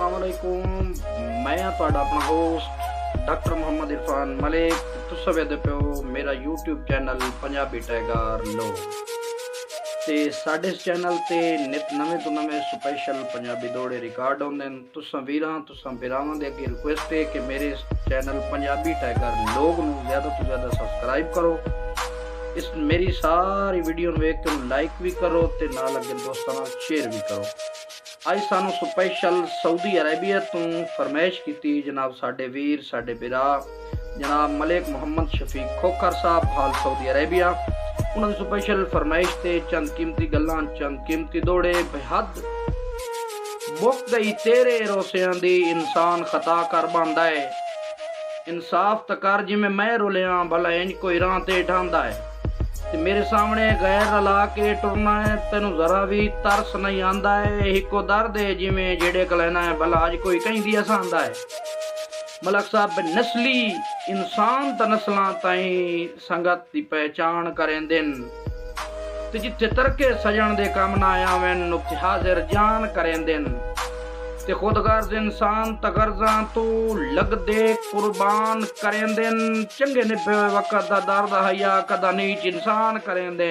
अस्सलाम वालेकुम। मैं तुहाडा अपना होस्ट डॉक्टर मोहम्मद इरफान मलिक। तुसीं वेखदे पिओ मेरा यूट्यूब चैनल पंजाबी टाइगर लो ते साडे इस चैनल ते नित नवें तो नवें स्पैशल पंजाबी दौड़े रिकॉर्ड होंदे न। तुसां वीरां तुसां भरावां दे अगे रिक्वेस्ट है कि मेरे इस चैनल पंजाबी टाइगर लोग नूं ज़्यादा तो ज़्यादा सबसक्राइब करो। इस मेरी सारी वीडियो वेख के लाइक भी करो ते नाल अगे दोस्तां नाल शेयर भी करो। अज सानू स्पैशल सऊदी अरेबिया तो फरमाइश की जनाब साडे वीर साडे बिरा जनाब मलिक मोहम्मद शफीक खोखर साहब हाल सऊदी अरेबिया। उन्होंने स्पैशल फरमाइश ते चंद कीमती गल्लां चंद कीमती दौड़े बेहद मुक गई तेरे रोसियां दी इंसान खता कर बांदा है। इंसाफ तकर जिमें मैं रुलिया भला इंज कोई राह ते ढांदा है ते मेरे सामने गैर रला के टुरना है। तेनू जरा भी तरस नहीं आंदा है। हिको दर्द है जिमें जेड़े कलैना है भला अज कोई कहीं दी आंदा है। मलक साहब नस्ली इंसान त नस्लां ताई संगत की पहचान करेंदे ते जिथे तरके सजन दे कम ना आवेन उत्थे हाजिर जान करेंदे ते खुद गर्ज इंसान तगरजा तू लगदे कुर्बान करेंदे। चंगे निभे वक्त दा दर्द हया कदा नीच इंसान करेंदे।